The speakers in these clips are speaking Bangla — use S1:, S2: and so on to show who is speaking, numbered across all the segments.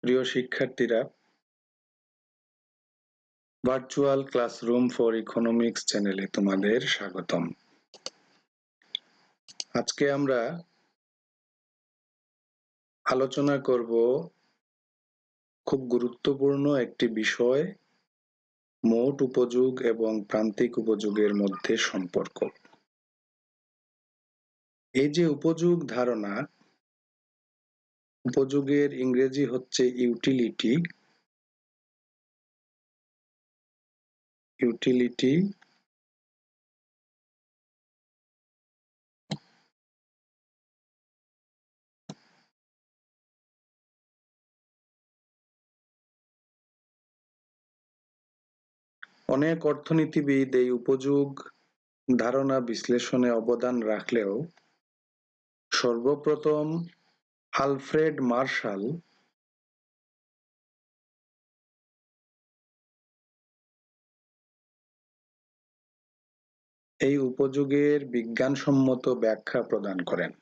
S1: প্রিয় শিক্ষার্থীরা, ভার্চুয়াল ক্লাসরুম ফর ইকোনমিক্স চ্যানেলে তোমাদের স্বাগতম। আজকে আমরা আলোচনা করব খুব গুরুত্বপূর্ণ একটি বিষয়, মোট উপযোগ এবং প্রান্তিক উপযোগের মধ্যে সম্পর্ক। এই যে উপযোগ ধারণা, উপযোগের ইংরেজি হচ্ছে ইউটিলিটি। অনেক অর্থনীতিবিদ এই উপযোগ ধারণা বিশ্লেষণে অবদান রাখলেও সর্বপ্রথম আলফ্রেড মার্শাল এই উপযোগের বিজ্ঞানসম্মত ব্যাখ্যা প্রদান করেন।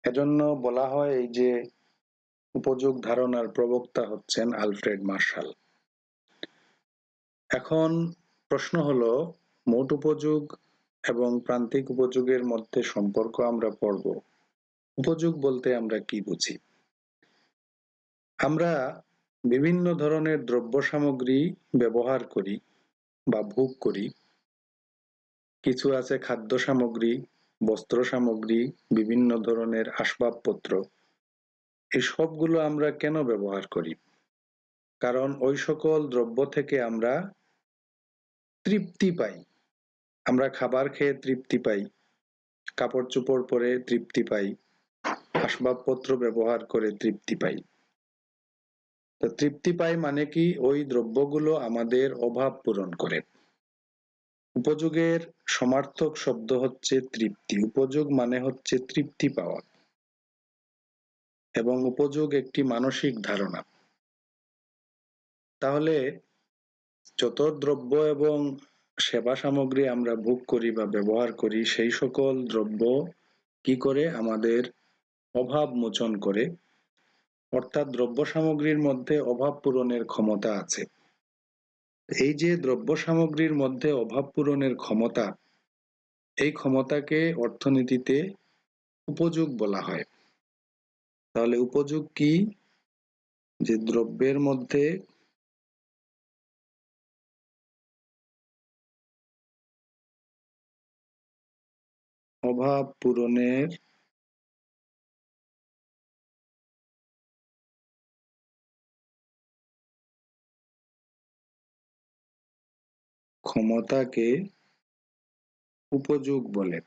S1: এজন্য বলা হয় এই যে উপযোগ ধারণার প্রবক্তা হচ্ছেন আলফ্রেড মার্শাল। এখন প্রশ্ন হলো, মোট উপযোগ এবং প্রান্তিক উপযোগের মধ্যে সম্পর্ক আমরা পড়ব। উপযোগ বলতে আমরা কি বুঝি? আমরা বিভিন্ন ধরনের দ্রব্য সামগ্রী ব্যবহার করি বা ভোগ করি। কিছু আছে খাদ্য সামগ্রী, বস্ত্র সামগ্রী, বিভিন্ন ধরনের আসবাবপত্র। এই সবগুলো আমরা কেন ব্যবহার করি? কারণ ওই সকল দ্রব্য থেকে আমরা তৃপ্তি পাই। আমরা খাবার খেয়ে তৃপ্তি পাই, কাপড় চোপড় পরে তৃপ্তি পাই, আসবাবপত্র ব্যবহার করে তৃপ্তি পাই। তো তৃপ্তি পাই মানে কি? ওই দ্রব্যগুলো আমাদের অভাব পূরণ করে। উপযোগের সমার্থক শব্দ হচ্ছে তৃপ্তি। উপযোগ মানে হচ্ছে তৃপ্তি পাওয়া, এবং উপযোগ একটি মানসিক ধারণা। তাহলে যত দ্রব্য এবং সেবা সামগ্রী আমরা ভোগ করি বা ব্যবহার করি, সেই সকল দ্রব্য কি করে? আমাদের অভাব মোচন করে। অর্থাৎ দ্রব্য সামগ্রীর মধ্যে অভাব পূরণের ক্ষমতা আছে। এই যে দ্রব্য সামগ্রীর মধ্যে অভাব পূরণের ক্ষমতা, এই ক্ষমতাকে অর্থনীতিতে উপযোগ বলা হয়। তাহলে উপযোগ কি? যে দ্রব্যের মধ্যে অভাব পূরণের ক্ষমতাকে উপযোগ বলে।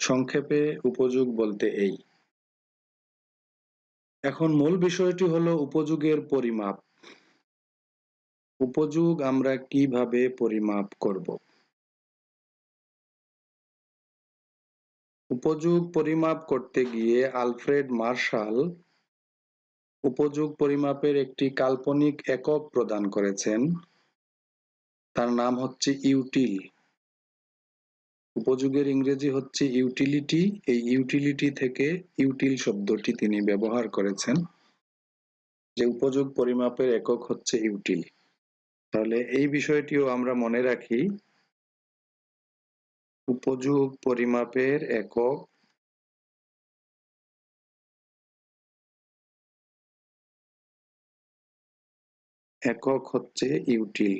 S1: সংক্ষেপে উপযোগ বলতে এই। এখন মূল বিষয়টি হলো উপযোগের পরিমাপ। উপযোগ আমরা কিভাবে পরিমাপ করব? উপযোগ পরিমাপ করতে গিয়ে আলফ্রেড মার্শাল উপযোগ পরিমাপের একটি কাল্পনিক একক প্রদান করেছেন। তার নাম হচ্ছে ইউটিল। উপযোগের ইংরেজি হচ্ছে ইউটিলিটি। এই ইউটিলিটি থেকে ইউটিল শব্দটি তিনি ব্যবহার করেছেন, যে উপযোগ পরিমাপের একক হচ্ছে ইউটিল। তাহলে এই বিষয়টিও আমরা মনে রাখি। উপযোগ পরিমাপের একক হচ্ছে ইউটিল।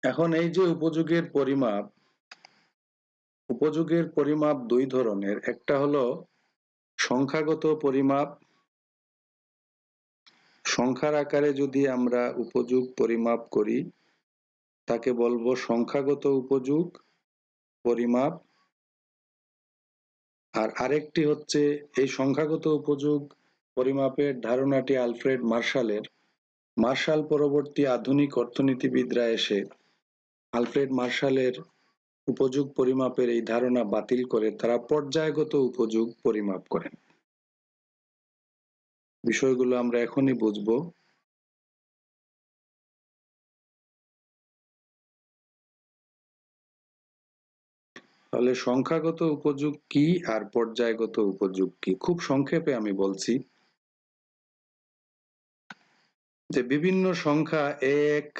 S1: এখন এই যে উপযোগের পরিমাপ দুই ধরনের। একটা হলো সংখ্যাগত পরিমাপ। সংখ্যার আকারে যদি আমরা উপযোগ পরিমাপ করি, তাকে বলবো সংখ্যাগত উপযোগ পরিমাপ। আর আরেকটি হচ্ছে, এই সংখ্যাগত উপযোগ পরিমাপের ধারণাটি আলফ্রেড মার্শালের। মার্শাল পরবর্তী আধুনিক অর্থনীতিবিদরা এসে আলফ্রেড মার্শালের উপযোগ পরিমাপের এই ধারণা বাতিল করে তারা পর্যায়গত উপযোগ পরিমাপ করেন। বিষয়গুলো আমরা এখনই বুঝবো। তাহলে সংখ্যাগত উপযোগ কি আর পর্যায়গত উপযোগ কি? খুব সংক্ষেপে আমি বলছি যে বিভিন্ন সংখ্যা 1,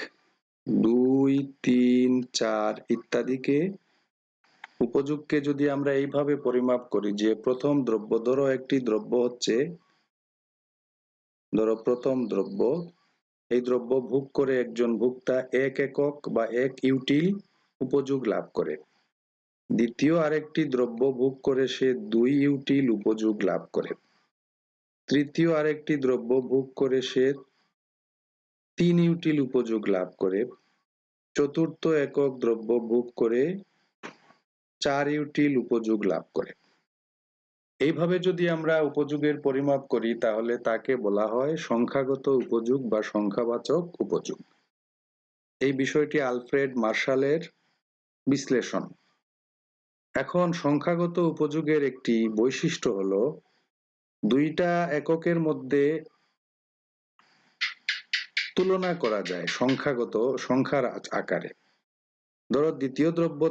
S1: 2, 3, 4 ইত্যাদিকে উপযোগকে যদি আমরা এইভাবে পরিমাপ করি যে প্রথম দ্রব্য, ধরো একটি দ্রব্য হচ্ছে, ধরো প্রথম দ্রব্য, এই দ্রব্য ভোগ করে একজন ভোক্তা 1 একক বা 1 ইউটিল উপযোগ লাভ করে। দ্বিতীয় আরেকটি দ্রব্য ভোগ করে সে 2 ইউটিল উপযোগ লাভ করে। তৃতীয় আরেকটি দ্রব্য ভোগ করে সে 3 ইউটিল উপযোগ লাভ করে। চতুর্থ একক দ্রব্য ভোগ করে 4 ইউটিল উপযোগ লাভ করে। এইভাবে যদি আমরা উপযোগের পরিমাপ করি তাহলে তাকে বলা হয় সংখ্যাগত উপযোগ বা সংখ্যাবাচক উপযোগ। এই বিষয়টি আলফ্রেড মার্শালের বিশ্লেষণ। এখন সংখ্যাগত উপযোগের একটি বৈশিষ্ট্য হলো দুইটা এককের মধ্যে তুলনা করা যায় সংখ্যাগত সংখ্যার আকারে। ধরো দ্বিতীয় দ্রব্য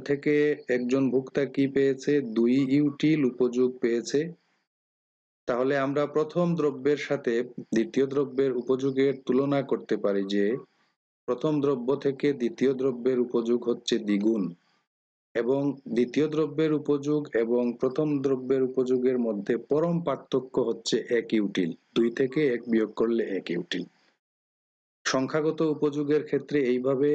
S1: থেকে একজন ভোক্তা কি পেয়েছে? 2 ইউটিল উপযোগ পেয়েছে। তাহলে আমরা প্রথম দ্রব্যের সাথে দ্বিতীয় দ্রব্যের উপযোগের তুলনা করতে পারি যে প্রথম দ্রব্য থেকে দ্বিতীয় দ্রব্যের উপযোগ হচ্ছে দ্বিগুণ, এবং দ্বিতীয় দ্রব্যের উপযোগ এবং প্রথম দ্রব্যের উপযোগের মধ্যে পরম পার্থক্য হচ্ছে 1 ইউটিল। 2 থেকে 1 বিয়োগ করলে 1 ইউটিল। সংখ্যাগত উপযোগের ক্ষেত্রে এইভাবে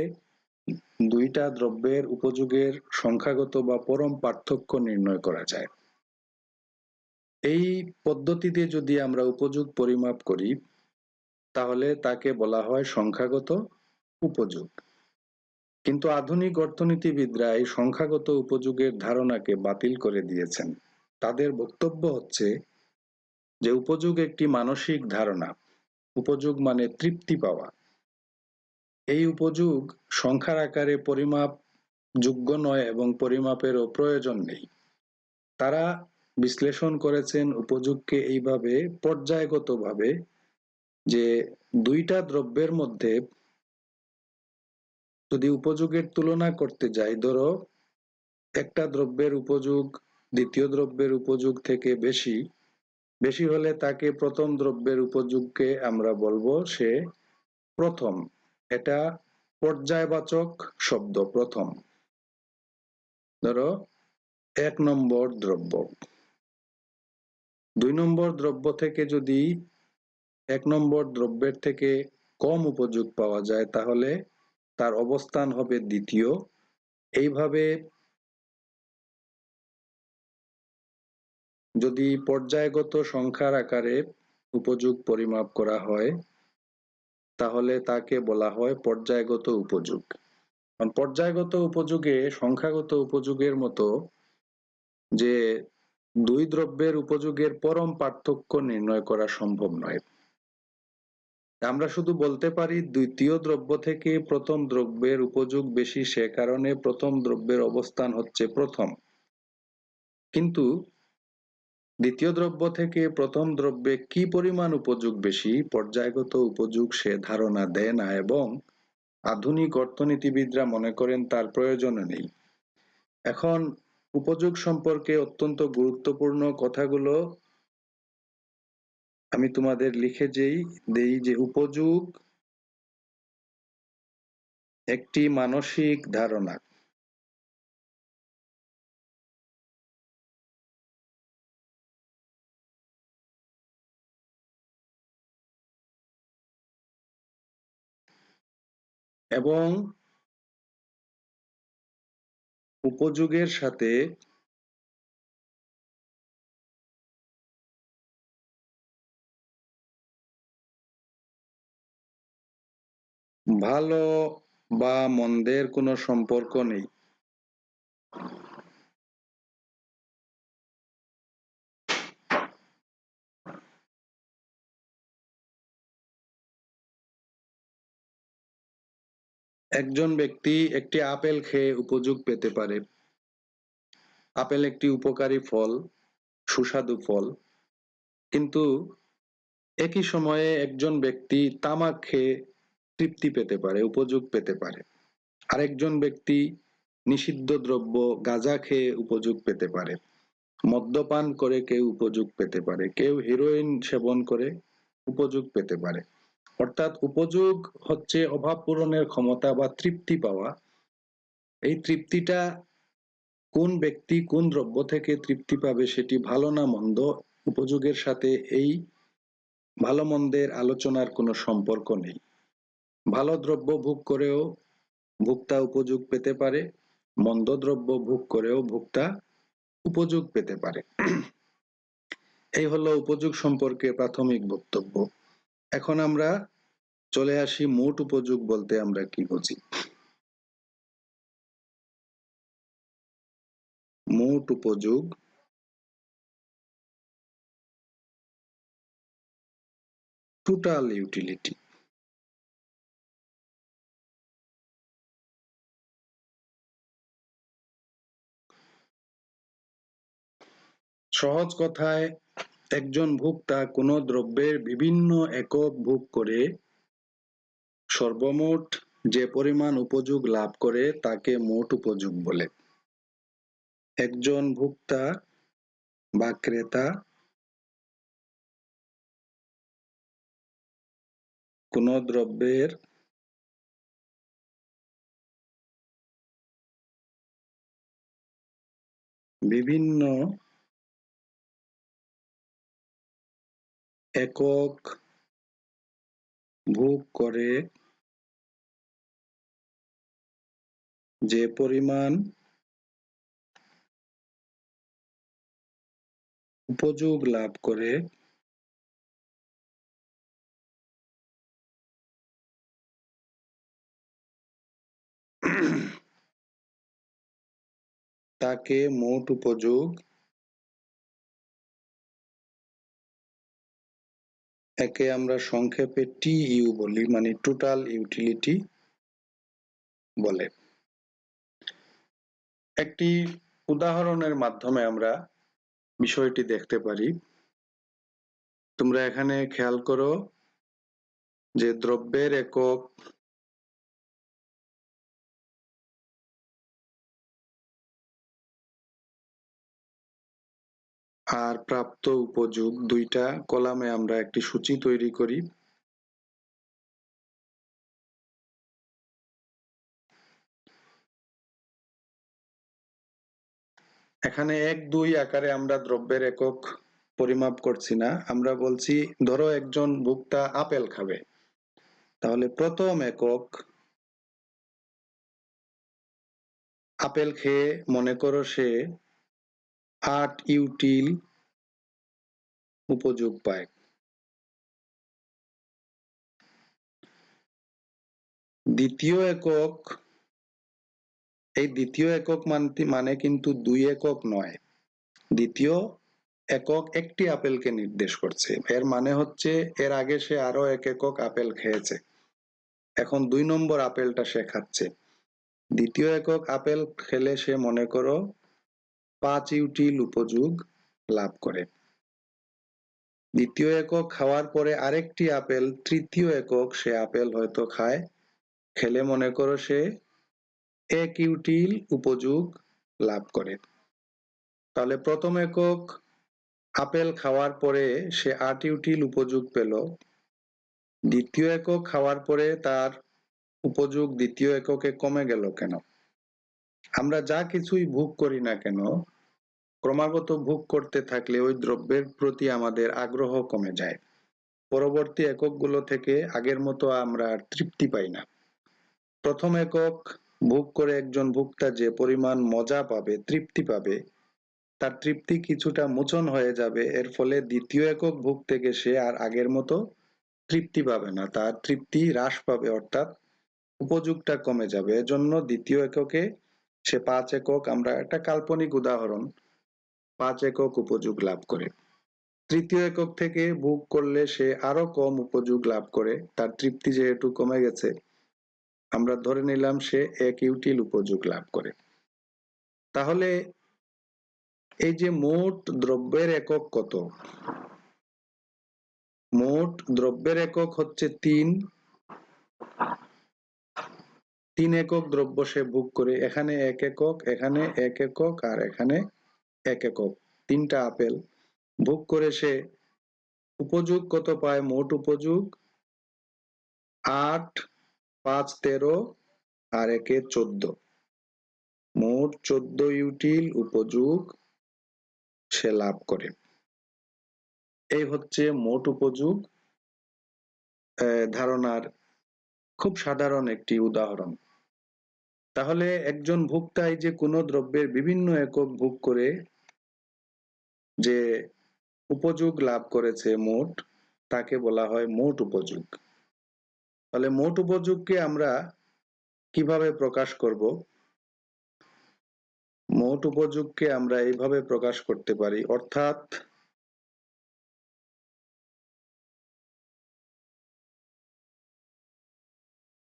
S1: দুইটা দ্রব্যের উপযোগের সংখ্যাগত বা পরম পার্থক্য নির্ণয় করা যায়। এই পদ্ধতিতে যদি আমরা উপযোগ পরিমাপ করি তাহলে তাকে বলা হয় সংখ্যাগত উপযোগ। কিন্তু আধুনিক অর্থনীতিবিদরা এই সংখ্যাগত উপযোগের ধারণাকে বাতিল করে দিয়েছেন। তাদের বক্তব্য হচ্ছে যে উপযোগ একটি মানসিক ধারণা। উপযোগ মানে তৃপ্তি পাওয়া। এই উপযোগ সংখ্যার আকারে পরিমাপ যোগ্য নয় এবং পরিমাপেরও প্রয়োজন নেই। তারা বিশ্লেষণ করেছেন উপযোগকে এইভাবে পর্যায়গতভাবে যে দুইটা দ্রব্যের মধ্যে যদি উপযোগের তুলনা করতে যাই, ধরো একটা দ্রব্যের উপযোগ দ্বিতীয় দ্রব্যের উপযোগ থেকে বেশি বেশি হলে তাকে প্রথম দ্রব্যের উপযোগকে আমরা বলবো সে প্রথম। এটা পর্যায়বাচক শব্দ প্রথম। ধরো 1 নম্বর দ্রব্য, 2 নম্বর দ্রব্য থেকে যদি 1 নম্বর দ্রব্যের থেকে কম উপযোগ পাওয়া যায় তাহলে তার অবস্থান হবে দ্বিতীয়। এইভাবে যদি পর্যায়গত সংখ্যার আকারে উপযোগ পরিমাপ করা হয় তাহলে তাকে বলা হয় পর্যায়গত উপযোগ। পর্যায়গত উপযোগে সংখ্যাগত উপযোগের মতো যে দুই দ্রব্যের উপযোগের পরম পার্থক্য নির্ণয় করা সম্ভব নয়। আমরা শুধু বলতে পারি দ্বিতীয় দ্রব্য থেকে প্রথম দ্রব্যের উপযোগ বেশি, সে কারণে প্রথম দ্রব্যের অবস্থান হচ্ছে প্রথম। কিন্তু দ্বিতীয় দ্রব্য থেকে প্রথম দ্রব্যে কি পরিমাণ উপযোগ বেশি পর্যায়গত উপযোগ সে ধারণা দেয় না, এবং আধুনিক অর্থনীতিবিদরা মনে করেন তার প্রয়োজন নেই। এখন উপযোগ সম্পর্কে অত্যন্ত গুরুত্বপূর্ণ কথাগুলো আমি তোমাদের লিখে দেই যে উপযোগ একটি মানসিক ধারণা। এবং উপযোগের সাথে ভালো বা মন্দের কোনো সম্পর্ক নেই। একজন ব্যক্তি একটি আপেল খেয়ে উপযোগ পেতে পারে। আপেল একটি উপকারী ফল, সুস্বাদু ফল। কিন্তু একই সময়ে একজন ব্যক্তি তামাক খেয়ে তৃপ্তি পেতে পারে, উপযোগ পেতে পারে। আরেকজন ব্যক্তি নিষিদ্ধ দ্রব্য গাঁজা খেয়ে উপযোগ পেতে পারে, মদ্যপান করে কেউ উপযোগ পেতে পারে, কেউ হেরোইন সেবন করে উপযোগ পেতে পারে। অর্থাৎ উপযোগ হচ্ছে অভাব পূরণের ক্ষমতা বা তৃপ্তি পাওয়া। এই তৃপ্তিটা কোন ব্যক্তি কোন দ্রব্য থেকে তৃপ্তি পাবে সেটি ভালো না মন্দ, উপযোগের সাথে এই ভালো মন্দের আলোচনার কোনো সম্পর্ক নেই। ভালো দ্রব্য ভোগ করেও ভোক্তা উপযোগ পেতে পারে, মন্দ দ্রব্য ভোগ করেও ভোক্তা উপযোগ পেতে পারে। এই হলো উপযোগ সম্পর্কে প্রাথমিক বক্তব্য। এখন আমরা চলে আসি মোট উপযোগ বলতে আমরা কি বুঝি। মোট উপযোগ টোটাল ইউটিলিটি। সহজ কথায় একজন ভোক্তা কোনো দ্রব্যের বিভিন্ন একক ভোগ করে সর্বমোট যে পরিমাণ উপযোগ লাভ করে তাকে মোট উপযোগ বলে। একজন ভোক্তা বা ক্রেতা কোনো দ্রব্যের বিভিন্ন একক ভোগ করে যে পরিমাণ উপযোগ লাভ করে তাকে মোট উপযোগ, একে আমরা সংক্ষেপে টিইউ বলি, মানে টোটাল ইউটিলিটি বলে। একটি উদাহরণের মাধ্যমে আমরা বিষয়টি দেখতে পারি। তোমরা এখানে খেয়াল করো যে দ্রব্যের একক আর প্রাপ্ত উপযোগ দুইটা কলামে আমরা একটি সূচি তৈরি করি। এখানে 1, 2 আকারে আমরা দ্রব্যের একক পরিমাপ করছি না, আমরা বলছি ধরো একজন ভোক্তা আপেল খাবে, তাহলে প্রথম একক আপেল খেয়ে মনে করো সে 8 ইউটিল উপযোগ পায়। দ্বিতীয় একক, এই দ্বিতীয় একক মানে কিন্তু 2 একক নয়, দ্বিতীয় একক একটি আপেলকে নির্দেশ করছে। এর মানে হচ্ছে এর আগে সে আরো 1 একক আপেল খেয়েছে, এখন 2 নম্বর আপেলটা সে খাচ্ছে। দ্বিতীয় একক আপেল খেলে সে মনে করো 5 ইউটিল উপযোগ লাভ করে। দ্বিতীয় একক খাওয়ার পরে আরেকটি আপেল, তৃতীয় একক সে আপেল হয়তো খায়, খেলে মনে করো সে 1 ইউটিল উপযোগ লাভ করে। তাহলে প্রথম একক আপেল খাওয়ার পরে সে 8 ইউটিল উপযোগ পেল, দ্বিতীয় একক খাওয়ার পরে তার উপযোগ দ্বিতীয় এককে কমে গেল কেন? আমরা যা কিছুই ভোগ করি না কেন, ক্রমাগত ভোগ করতে থাকলে ওই দ্রব্যের প্রতি আমাদের আগ্রহ কমে যায়। পরবর্তী এককগুলো থেকে আগের মতো আমরা আর তৃপ্তি পাই না। প্রথম একক ভোগ করে একজন ভোক্তা যে পরিমাণ মজা পাবে, তৃপ্তি পাবে, তার তৃপ্তি কিছুটা মোচন হয়ে যাবে। এর ফলে দ্বিতীয় একক ভোগ থেকে সে আর আগের মতো তৃপ্তি পাবে না, তার তৃপ্তি হ্রাস পাবে, অর্থাৎ উপযোগটা কমে যাবে। এজন্য দ্বিতীয় এককে সে 5 একক, আমরা একটা কাল্পনিক উদাহরণ, 5 একক উপযোগ লাভ করে। তৃতীয় একক থেকে ভোগ করলে সে আরো কম উপযোগ লাভ করে, তার তৃপ্তি যেহেতু কমে গেছে, আমরা ধরে নিলাম সে 1 ইউটিল উপযোগ লাভ করে। তাহলে এই যে মোট দ্রব্যের একক কত? মোট দ্রব্যের একক হচ্ছে 3 3 একক দ্রব্য সে ভোগ করে, এখানে 1 একক, এখানে 1 একক আর এখানে 1 একক, 3টা আপেল ভোগ করে সে উপযোগ কত পায়? মোট উপযোগ 8, 5, 13 আর 1 14, মোট 14 ইউটিল উপযোগ সে লাভ করে। এই হচ্ছে মোট উপযোগ ধারণার খুব সাধারণ একটি উদাহরণ। তাহলে একজন ভোক্তাই যে কোনো দ্রব্যের বিভিন্ন একক ভোগ করে যে উপযোগ লাভ করেছে মোট, তাকে বলা হয় মোট উপযোগ। তাহলে মোট উপযোগকে আমরা কিভাবে প্রকাশ করব? মোট উপযোগকে আমরা এইভাবে প্রকাশ করতে পারি, অর্থাৎ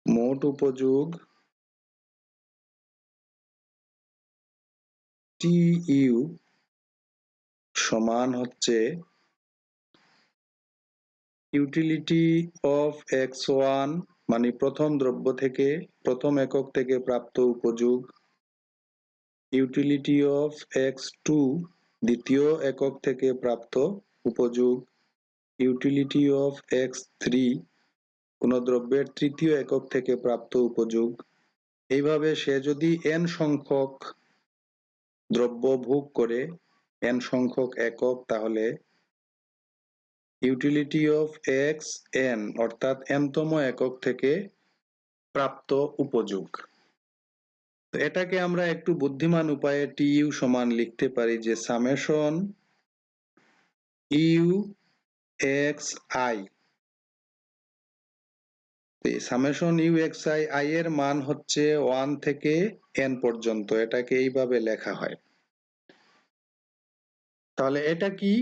S1: মোট উপযোগ TU সমান হচ্ছে ইউটিলিটি অফ x1 মানে প্রথম দ্রব্য থেকে, প্রথম একক থেকে প্রাপ্ত উপযোগ, ইউটিলিটি অফ x2 দ্বিতীয় একক থেকে প্রাপ্ত উপযোগ, ইউটিলিটি অফ x3 কোন দ্রব্যের তৃতীয় একক থেকে প্রাপ্ত উপযোগ। এইভাবে সে যদি n সংখ্যক দ্রব্য ভোগ করে, n সংখ্যক একক, তাহলে ইউটিলিটি অফ xn অর্থাৎ n-তম একক থেকে প্রাপ্ত উপযোগ। এটাকে আমরা একটু বুদ্ধিমান উপায়ে TU সমান লিখতে পারি যে summation u x i. Summation u x i, i এর মান হচ্ছে 1 থেকে n পর্যন্ত, এটাকে এইভাবে লেখা হয়। তাহলে এটা কি?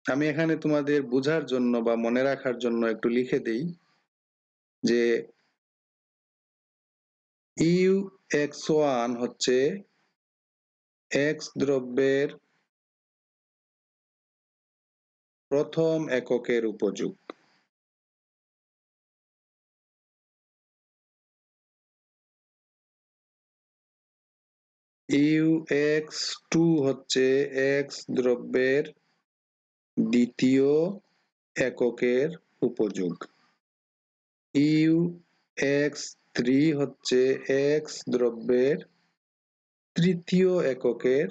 S1: আমি এখানে তোমাদের বোঝার জন্য বা মনে রাখার জন্য একটু লিখে দেই যে ইউ এক্স ওয়ান হচ্ছে এক্স দ্রব্যের প্রথম এককের উপযোগ, ইউ এক্স টু হচ্ছে এক্স দ্রব্যের দ্বিতীয় এককের উপযোগ, ইউ এক্স থ্রি হচ্ছে এক্স দ্রব্যের তৃতীয় এককের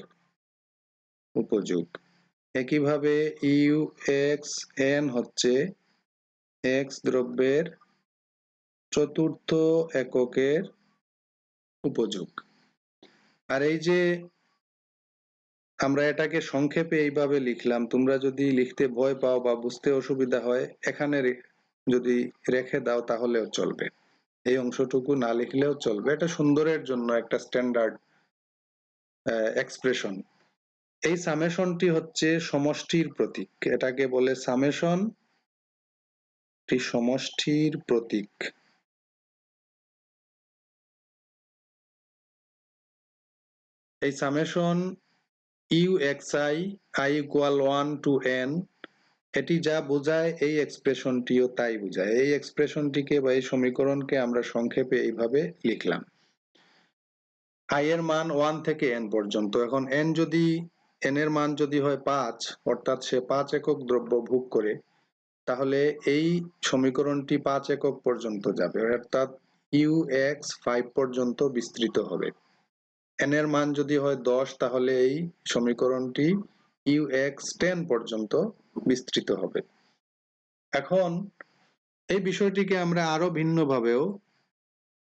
S1: উপযোগ। একইভাবে ইউ এক্স এন হচ্ছে এক্স দ্রব্যের চতুর্থ এককের উপযোগ। আর এই যে আমরা এটাকে সংক্ষেপে এইভাবে লিখলাম, তোমরা যদি লিখতে ভয় পাও বা বুঝতে অসুবিধা হয়, এখানে যদি রেখে দাও তাহলেও চলবে, এই অংশটুকু না লিখলেও চলবে, এটা সুন্দরের জন্য একটা স্ট্যান্ডার্ড এক্সপ্রেশন। এই সামেশনটি হচ্ছে সমষ্টির প্রতীক, এটাকে বলে সামেশন সমষ্টির প্রতীক। এই summation u x i i equal 1 to n, এটি যা বোঝায় এই এক্সপ্রেশনটিও তাই বোঝায়। এই এক্সপ্রেশনটিকে বা এই সমীকরণকে আমরা সংক্ষেপে এইভাবে লিখলাম, আই এর মান 1 থেকে n পর্যন্ত। এখন n যদি, n এর মান যদি হয় 5, অর্থাৎ সে 5 একক দ্রব্য ভোগ করে, তাহলে এই সমীকরণটি 5 একক পর্যন্ত যাবে, অর্থাৎ ইউ এক্স 5 পর্যন্ত বিস্তৃত হবে। n এর মান যদি হয় 10, তাহলে এই সমীকরণটি ইউ এক্স 10 পর্যন্ত বিস্তৃত হবে। এখন এই বিষয়টিকে আমরা আরো ভিন্নভাবেও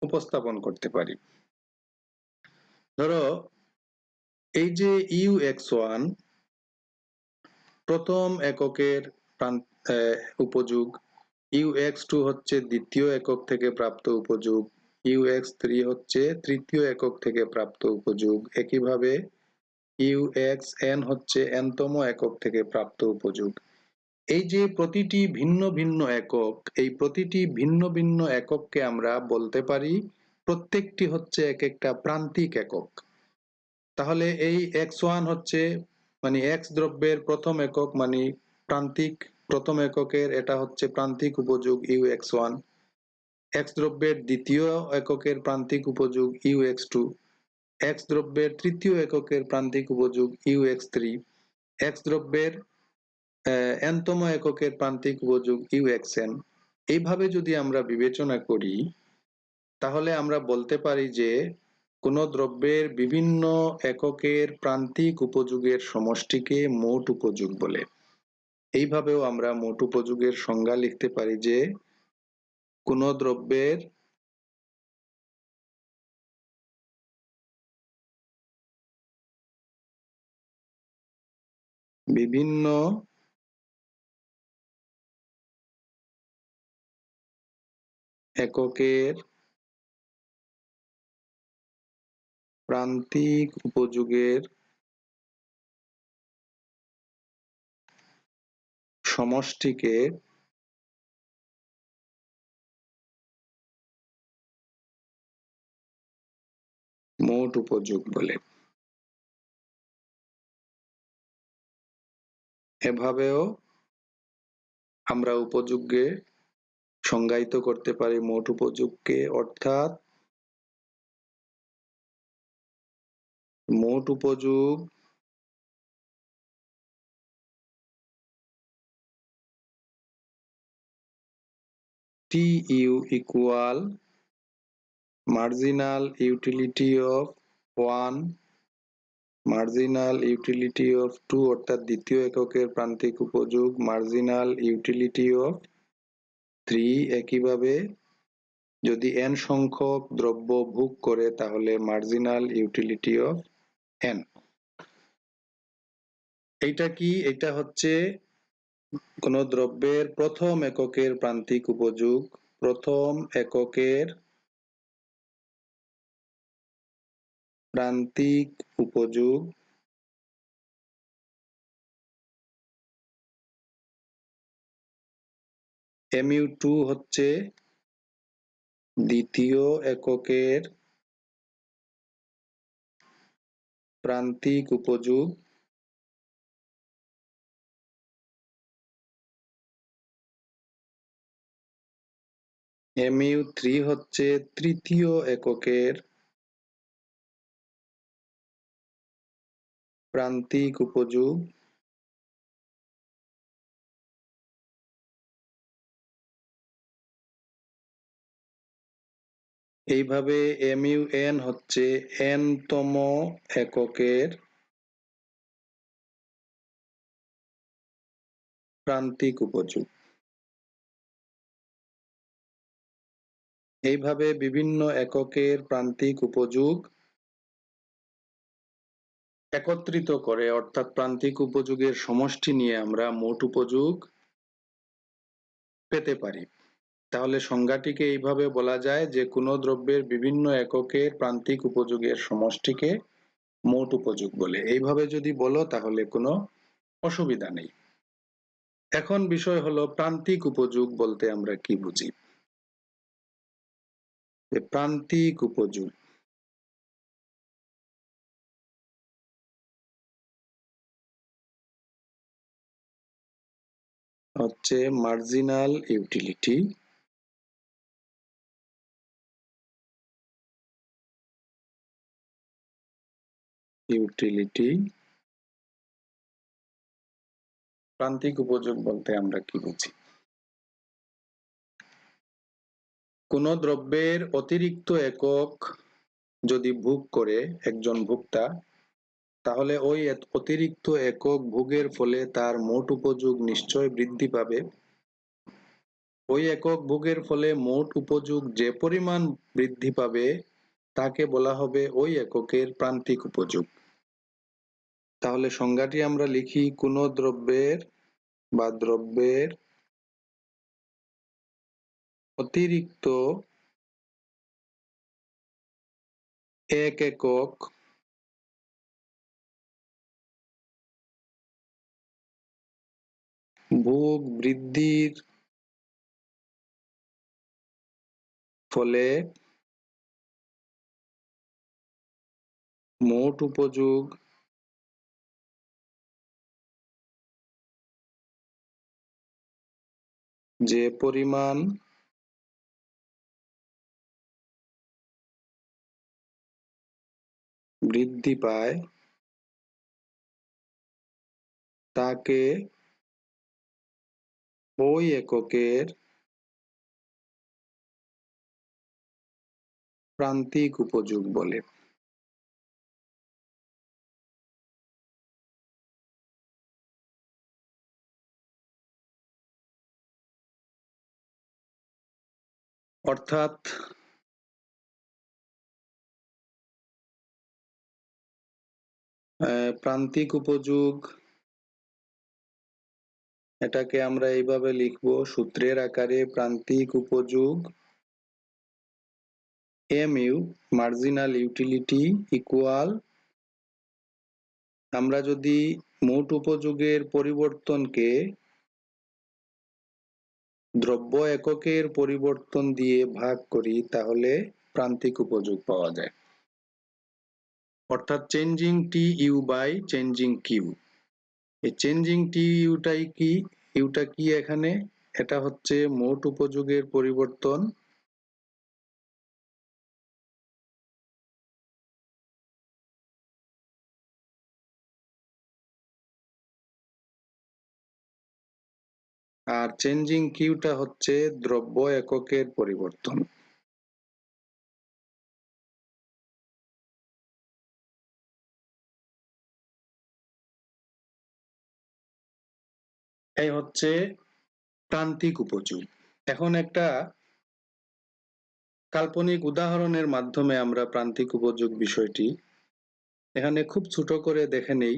S1: উপস্থাপন করতে পারি। ধরো এই যে ইউ এক্স ওয়ান প্রথম এককের উপযোগ, ইউ এক্স টু হচ্ছে দ্বিতীয় একক থেকে প্রাপ্ত উপযোগ, ইউ এক্স থ্রি হচ্ছে তৃতীয় একক থেকে প্রাপ্ত উপযোগ, একইভাবে ইউ এক্স এন হচ্ছে n-তম একক থেকে প্রাপ্ত উপযোগ। এই যে প্রতিটি ভিন্ন ভিন্ন একক, এই প্রতিটি ভিন্ন ভিন্ন একককে আমরা বলতে পারি প্রত্যেকটি হচ্ছে এক একটা প্রান্তিক একক। তাহলে এই x1 হচ্ছে মানে x দ্রব্যের প্রথম একক, মানে প্রান্তিক প্রথম এককের এটা হচ্ছে প্রান্তিক উপযোগ ইউ এক্স ওয়ান। এক্স দ্রব্যের দ্বিতীয় এককের প্রান্তিক উপযোগ UX2, এক্স দ্রব্যের তৃতীয় এককের প্রান্তিক উপযোগ UX3, এক্স দ্রব্যের nতম এককের প্রান্তিক উপযোগ UXN। এইভাবে যদি আমরা বিবেচনা করি তাহলে আমরা বলতে পারি যে কোন দ্রব্যের বিভিন্ন এককের প্রান্তিক উপযোগের সমষ্টিকে মোট উপযোগ বলে। এইভাবেও আমরা মোট উপযোগের সংজ্ঞা লিখতে পারি যে কোন দ্রব্যের বিভিন্ন এককের প্রান্তিক উপযোগের সমষ্টিকে মোট উপযোগ বলে। এভাবেও আমরা উপযোগকে সংজ্ঞায়িত করতে পারি মোট উপযোগকে, অর্থাৎ মোট উপযোগ TU equal marginal utility of 1 marginal utility of 2 অর্থাৎ দ্বিতীয় এককের প্রান্তিক উপযোগ marginal utility of 3। একইভাবে যদি n সংখ্যক দ্রব্য ভোগ করে তাহলে marginal utility of n। এইটা কি? এটা হচ্ছে কোন দ্রব্যের প্রথম এককের প্রান্তিক উপযোগ, প্রথম এককের প্রান্তিক উপযোগ mu2 হচ্ছে দ্বিতীয় এককের প্রান্তিক উপযোগ, mu3 হচ্ছে তৃতীয় এককের প্রান্তিক উপযোগ, এইভাবে mun হচ্ছে n-তম এককের প্রান্তিক উপযোগ। এইভাবে বিভিন্ন এককের প্রান্তিক উপযোগ একত্রিত করে অর্থাৎ প্রান্তিক উপযোগের সমষ্টি নিয়ে আমরা মোট উপযোগ পেতে পারি। তাহলে সংজ্ঞাটিকে এইভাবে বলা যায় যে কোন দ্রব্যের বিভিন্ন এককের প্রান্তিক উপযোগের সমষ্টিকে মোট উপযোগ বলে। এইভাবে যদি বলো তাহলে কোনো অসুবিধা নেই। এখন বিষয় হলো প্রান্তিক উপযোগ বলতে আমরা কি বুঝি। প্রান্তিক উপযোগ হচ্ছে মার্জিনাল ইউটিলিটি, প্রান্তিক উপযোগ বলতে আমরা কি বুঝি। কোন দ্রব্যের অতিরিক্ত একক যদি ভোগ করে একজন ভোক্তা, তাহলে ওই অতিরিক্ত একক ভোগের ফলে তার মোট উপযোগ নিশ্চয় বৃদ্ধি পাবে। ওই একক ভোগের ফলে মোট উপযোগ যে পরিমাণ বৃদ্ধি পাবে তাকে বলা হবে ওই এককের প্রান্তিক উপযোগ। তাহলে সংজ্ঞাটি আমরা লিখি, কোন দ্রব্যের বা দ্রব্যের অতিরিক্ত এক একক ভোগ বৃদ্ধির ফলে মোট উপযোগ যে পরিমাণ বৃদ্ধি পায় তাকে ওই এককের প্রান্তিক উপযোগ বলে। অর্থাৎ প্রান্তিক উপযোগ এটাকে আমরা এইভাবে লিখব সূত্রের আকারে, প্রান্তিক উপযোগ mu মার্জিনাল ইউটিলিটি ইকুয়াল, আমরা যদি মোট উপযোগের পরিবর্তনকে দ্রব্য এককের পরিবর্তন দিয়ে ভাগ করি তাহলে প্রান্তিক উপযোগ পাওয়া যায়। অর্থাৎ changing T U by changing Q. এই চেঞ্জিং টি ইউটাই কি, ইউটা কি এখানে, এটা হচ্ছে মোট উপযোগের পরিবর্তন আর চেঞ্জিং কিউটা হচ্ছে দ্রব্য এককের পরিবর্তন। এই হচ্ছে প্রান্তিক উপযোগ। এখন একটা কাল্পনিক উদাহরণের মাধ্যমে আমরা প্রান্তিক উপযোগ বিষয়টি এখানে খুব ছোট করে দেখে নেই।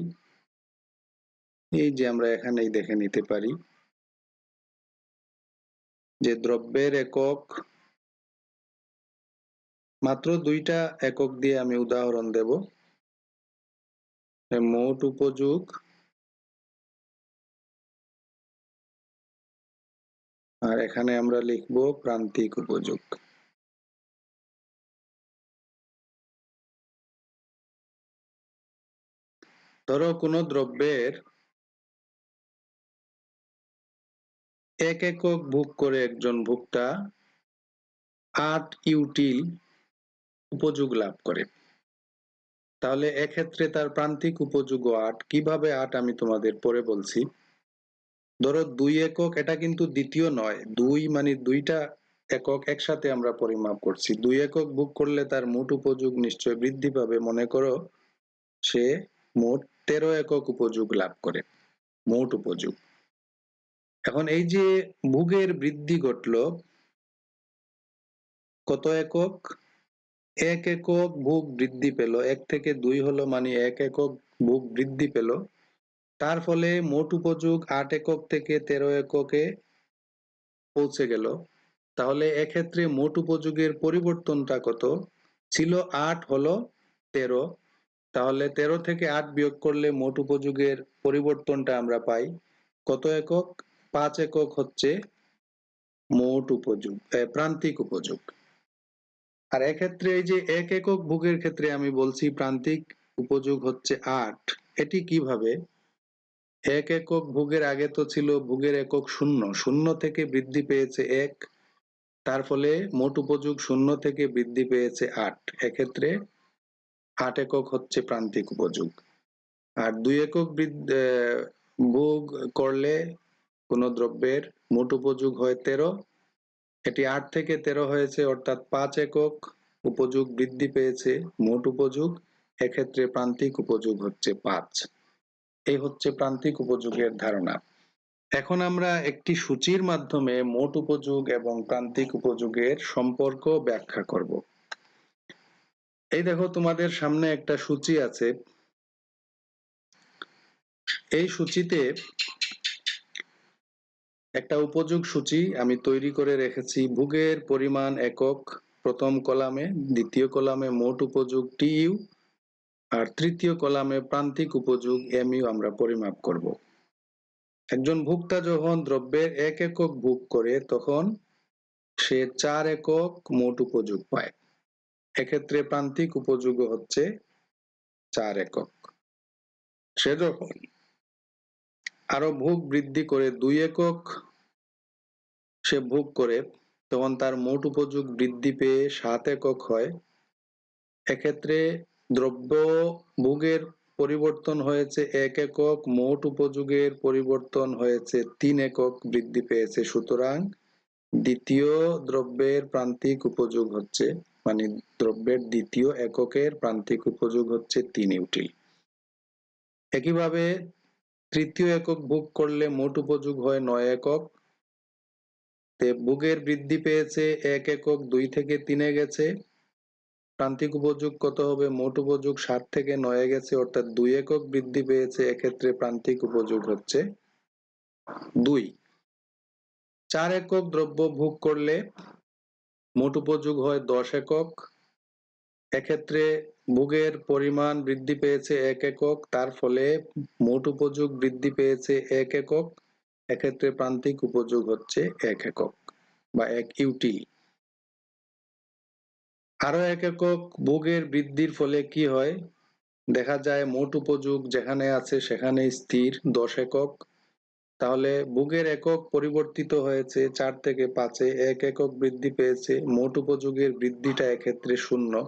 S1: এই যে আমরা এখানেই দেখে নিতে পারি যে দ্রব্যের একক, মাত্র দুইটা একক দিয়ে আমি উদাহরণ দেব। মোট উপযোগ আর এখানে আমরা লিখব প্রান্তিক উপযোগ। ধরো কোনো দ্রব্যের এক একক ভোগ করে একজন ভোক্তা 8 ইউটিল উপযোগ লাভ করে, তাহলে এক্ষেত্রে তার প্রান্তিক উপযোগ 8। কিভাবে 8 আমি তোমাদের পরে বলছি। ধরো 2 একক, এটা কিন্তু দ্বিতীয় নয়, 2 মানে দুইটা একক একসাথে আমরা পরিমাপ করছি। 2 একক ভোগ করলে তার মোট উপযোগ নিশ্চয় বৃদ্ধি পাবে। মনে করো সে মোট 13 একক উপযোগ লাভ করে, মোট উপযোগ। এখন এই যে ভোগের বৃদ্ধি ঘটলো কত একক, 1 একক ভোগ বৃদ্ধি পেল, 1 থেকে 2 হলো মানে 1 একক ভোগ বৃদ্ধি পেল। তার ফলে মোট উপযোগ 8 একক থেকে 13 এককে পৌঁছে গেল। তাহলে এক্ষেত্রে মোট উপযোগের পরিবর্তনটা কত ছিল, 8 হলো 13। তাহলে 13 থেকে 8 বিয়োগ করলে মোট উপযোগের পরিবর্তনটা আমরা পাই কত একক, 5 একক হচ্ছে মোট উপযোগ, প্রান্তিক উপযোগ। আর এক্ষেত্রে এই যে 1 একক ভোগের ক্ষেত্রে আমি বলছি প্রান্তিক উপযোগ হচ্ছে 8। এটি কিভাবে, 1 একক ভোগের আগে তো ছিল ভোগের একক 0, 0 থেকে বৃদ্ধি পেয়েছে 1, তার ফলে মোট উপযোগ 0 থেকে বৃদ্ধি পেয়েছে 8। এক্ষেত্রে 8 একক হচ্ছে প্রান্তিক উপযোগ। আর 2 একক ভোগ করলে কোন দ্রব্যের মোট উপযোগ হয় 13, এটি 8 থেকে 13 হয়েছে, অর্থাৎ 5 একক উপযোগ বৃদ্ধি পেয়েছে মোট উপযোগ। এক্ষেত্রে প্রান্তিক উপযোগ হচ্ছে 5। এই হচ্ছে প্রান্তিক উপযোগের ধারণা। এখন আমরা একটি সূচির মাধ্যমে মোট উপযোগ এবং প্রান্তিক উপযোগের সম্পর্ক ব্যাখ্যা করব। এই দেখো তোমাদের সামনে একটা সূচি আছে। এই সূচিতে একটা উপযোগ সূচি আমি তৈরি করে রেখেছি। ভোগের পরিমাণ একক প্রথম কলামে, দ্বিতীয় কলামে মোট উপযোগ টিইউ, আর তৃতীয় কলামে প্রান্তিক উপযোগ এমইউ আমরা পরিমাপ করব। একজন ভোক্তা যখন দ্রব্যের 1 একক ভোগ করে তখন সে 4 একক মোট উপযোগ পায়। এক্ষেত্রে প্রান্তিক উপযোগ হচ্ছে 4 একক। সে যখন আরো ভোগ বৃদ্ধি করে 2 একক সে ভোগ করে তখন তার মোট উপযোগ বৃদ্ধি পেয়ে 7 একক হয়। এক্ষেত্রে দ্রব্য ভোগের পরিবর্তন হয়েছে 1 একক, মোট উপযোগের পরিবর্তন হয়েছে 3 একক বৃদ্ধি পেয়েছে। সুতরাং দ্বিতীয় দ্রব্যের প্রান্তিক উপযোগ হচ্ছে, মানে দ্রব্যের দ্বিতীয় এককের প্রান্তিক উপযোগ হচ্ছে 3 ইউটিল। একইভাবে তৃতীয় একক ভোগ করলে মোট উপযোগ হয় 9 একক। ভোগের বৃদ্ধি পেয়েছে 1 একক, 2 থেকে 3 গেছে। প্রান্তিক উপযোগ কত হবে? মোট উপযোগ 7 থেকে 9 গেছে, অর্থাৎ 2 একক বৃদ্ধি পেয়েছে। এক্ষেত্রে প্রান্তিক উপযোগ হচ্ছে 2। 4 একক দ্রব্য ভোগ করলে মোট উপযোগ হয় 10 একক। এক্ষেত্রে ভোগের পরিমাণ বৃদ্ধি পেয়েছে 1 একক, তার ফলে মোট উপযোগ বৃদ্ধি পেয়েছে 1 একক। এক্ষেত্রে প্রান্তিক উপযোগ হচ্ছে 1 একক বা 1 ইউটিল। আরো 1 একক ভোগের বৃদ্ধির ফলে কি হয়? দেখা যায় মোট উপযোগ যেখানে আছে সেখানে স্থির 10 একক। তাহলে ভোগের একক পরিবর্তিত হয়েছে 4 থেকে 5-এ, 1 একক বৃদ্ধি পেয়েছে। মোট উপযোগের বৃদ্ধিটা এক্ষেত্রে 0।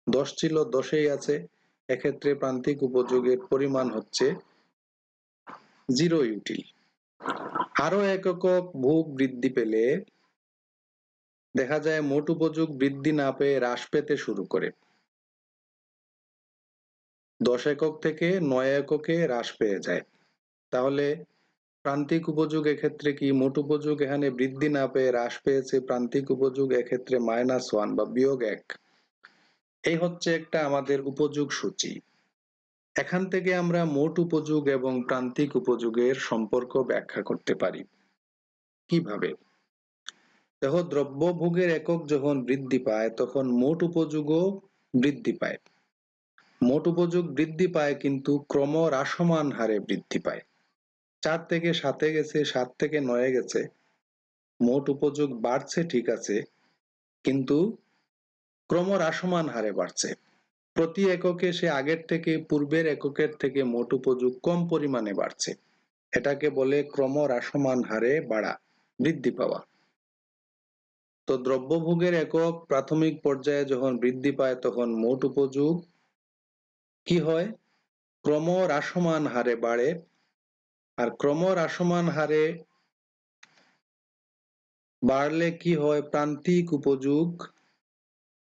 S1: 10 ছিল, 10-এই আছে। এক্ষেত্রে প্রান্তিক উপযোগের পরিমাণ হচ্ছে 0 ইউটিল। আরো 1 একক ভোগ বৃদ্ধি পেলে দেখা যায় মোট উপযোগ বৃদ্ধি না পেয়ে হ্রাস পেতে শুরু করে। 10 একক থেকে 9 এককে হ্রাস পেয়ে যায়। তাহলে প্রান্তিক উপযোগ এক্ষেত্রে কি? মোট উপযোগ এখানে বৃদ্ধি না পেয়ে হ্রাস পেয়েছে, প্রান্তিক উপযোগ এক্ষেত্রে -1 বা -1। এই হচ্ছে একটা আমাদের উপযোগ সূচি। এখান থেকে আমরা মোট উপযোগ এবং প্রান্তিক উপযোগের সম্পর্ক ব্যাখ্যা করতে পারি। কিভাবে? দেখো, দ্রব্য ভোগের একক যখন বৃদ্ধি পায় তখন মোট উপযোগও বৃদ্ধি পায়। মোট উপযোগ বৃদ্ধি পায় কিন্তু ক্রমহ্রাসমান হারে বৃদ্ধি পায়। 4 থেকে 7-এ গেছে, 7 থেকে 9-এ গেছে। মোট উপযোগ বাড়ছে ঠিক আছে, কিন্তু ক্রমহ্রাসমান হারে বাড়ছে। প্রতি এককে সে আগের থেকে, পূর্বের এককের থেকে মোট উপযোগ কম পরিমাণে বাড়ছে। এটাকে বলে ক্রমহ্রাসমান হারে বাড়া, বৃদ্ধি পাওয়া। তো দ্রব্যভোগের একক প্রাথমিক পর্যায়ে যখন বৃদ্ধি পায় তখন মোট উপযোগ কি হয়? ক্রমহ্রাসমান হারে বাড়ে। আর ক্রমহ্রাসমান হারে বাড়লে কি হয়? প্রান্তিক উপযোগ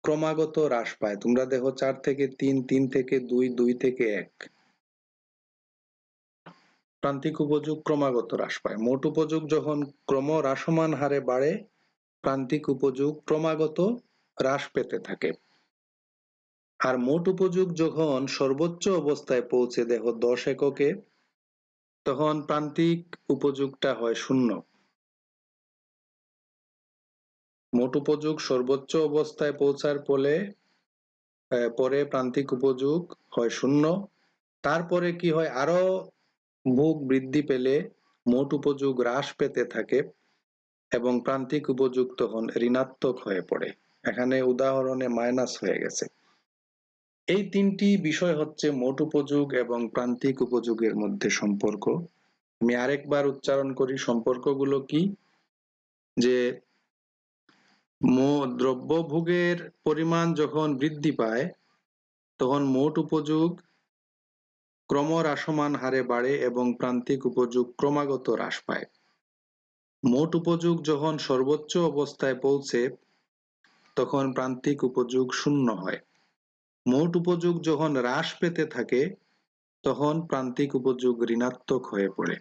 S1: ক্রমাগত হ্রাস পায়। তোমরা দেখো 4 থেকে 3, 3 থেকে 2, 2 থেকে 1। প্রান্তিক উপযোগ ক্রমাগত হ্রাস পায়। মোট উপযোগ যখন ক্রমহ্রাসমান হারে বাড়ে, প্রান্তিক উপযোগ ক্রমাগত হ্রাস পেতে থাকে। আর মোট উপযোগ যখন সর্বোচ্চ অবস্থায় পৌঁছে, দেখো 10 এককে, তখন প্রান্তিক উপযোগটা হয় 0। মোট উপযোগ সর্বোচ্চ অবস্থায় পৌঁছার পরে প্রান্তিক উপযোগ হয় 0। তারপরে কি হয়? আরো ভোগ বৃদ্ধি পেলে মোট উপযোগ হ্রাস পেতে থাকে এবং প্রান্তিক উপযোগ তখন ঋণাত্মক হয়ে পড়ে। এখানে উদাহরণে মাইনাস হয়ে গেছে। এই 3টি বিষয় হচ্ছে মোট উপযোগ এবং প্রান্তিক উপযোগের মধ্যে সম্পর্ক। আমি আরেকবার উচ্চারণ করি সম্পর্কগুলো কি। যে দ্রব্য ভোগের পরিমাণ যখন বৃদ্ধি পায় তখন মোট উপযোগ ক্রমহ্রাসমান হারে বাড়ে এবং প্রান্তিক উপযোগ ক্রমাগত হ্রাস পায়। মোট উপযোগ যখন সর্বোচ্চ অবস্থায় পৌঁছে তখন প্রান্তিক উপযোগ 0 হয়। মোট উপযোগ যখন হ্রাস পেতে থাকে তখন প্রান্তিক উপযোগ ঋণাত্মক হয়ে পড়ে।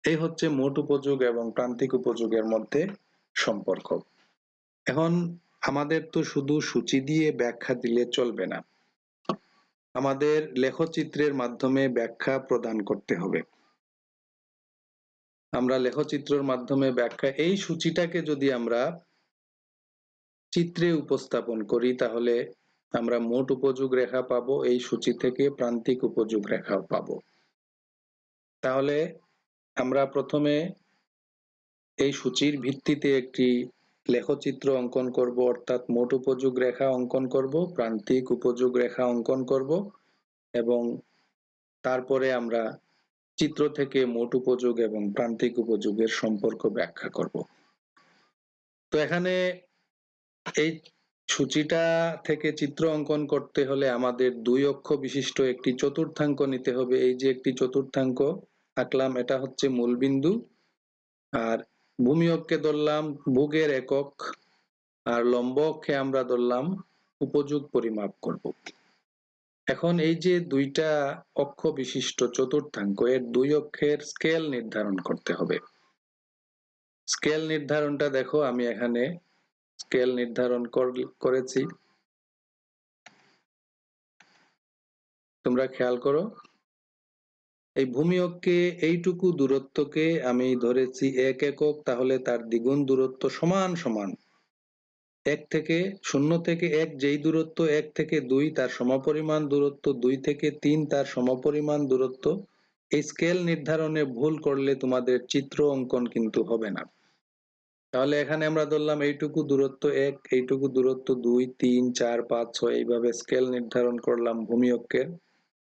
S1: এই হচ্ছে মোট উপযোগ এবং প্রান্তিক উপযোগের মধ্যে সম্পর্ক। এখন আমাদের তো শুধু সূচি দিয়ে ব্যাখ্যা দিলে চলবে না, আমাদের লেখচিত্রের মাধ্যমে ব্যাখ্যা প্রদান করতে হবে। আমরা লেখচিত্রের মাধ্যমে ব্যাখ্যা, এই সূচিটাকে যদি আমরা চিত্রে উপস্থাপন করি তাহলে আমরা মোট উপযোগ রেখা পাবো, এই সূচি থেকে প্রান্তিক উপযোগ রেখাও পাবো। তাহলে আমরা প্রথমে এই সূচির ভিত্তিতে একটি লেখচিত্র অঙ্কন করব, অর্থাৎ মোট উপযোগ রেখা অঙ্কন করব, প্রান্তিক উপযোগ রেখা অঙ্কন করব এবং তারপরে আমরা চিত্র থেকে মোট উপযোগ এবং প্রান্তিক উপযোগের সম্পর্ক ব্যাখ্যা করব। তো এখানে এই সূচিটা থেকে চিত্র অঙ্কন করতে হলে আমাদের 2 অক্ষ বিশিষ্ট একটি চতুর্থাঙ্ক নিতে হবে। এই যে একটি চতুর্থাঙ্ক আঁকলাম, এটা হচ্ছে মূলবিন্দু, আর ভূমি অক্ষে ধরলাম ভুগের একক, আর লম্ব অক্ষে আমরা ধরলাম উপযোগ পরিমাপ করব। এখন এই যে দুইটা অক্ষ বিশিষ্ট চতুর্থাঙ্ক এর 2 অক্ষের স্কেল নির্ধারণ করতে হবে। স্কেল নির্ধারণটা দেখো, আমি এখানে স্কেল নির্ধারণ করেছি, তোমরা খেয়াল করো। এই ভূমি অক্ষে এইটুকু দূরত্বকে আমি ধরেছি 1 একক, তাহলে তার দ্বিগুণ দূরত্ব সমান সমান 1 থেকে 0 থেকে 1 যেই দূরত্ব, 1 থেকে 2 তার সমপরিমাণ দূরত্ব, 2 থেকে 3 তার সমপরিমাণ দূরত্ব। এই স্কেল নির্ধারণে ভুল করলে তোমাদের চিত্র অঙ্কন কিন্তু হবে না। তাহলে এখানে আমরা ধরলাম এইটুকু দূরত্ব 1, এইটুকু দূরত্ব 2, 3, 4, 5, 6, এইভাবে স্কেল নির্ধারণ করলাম ভূমি অক্ষের,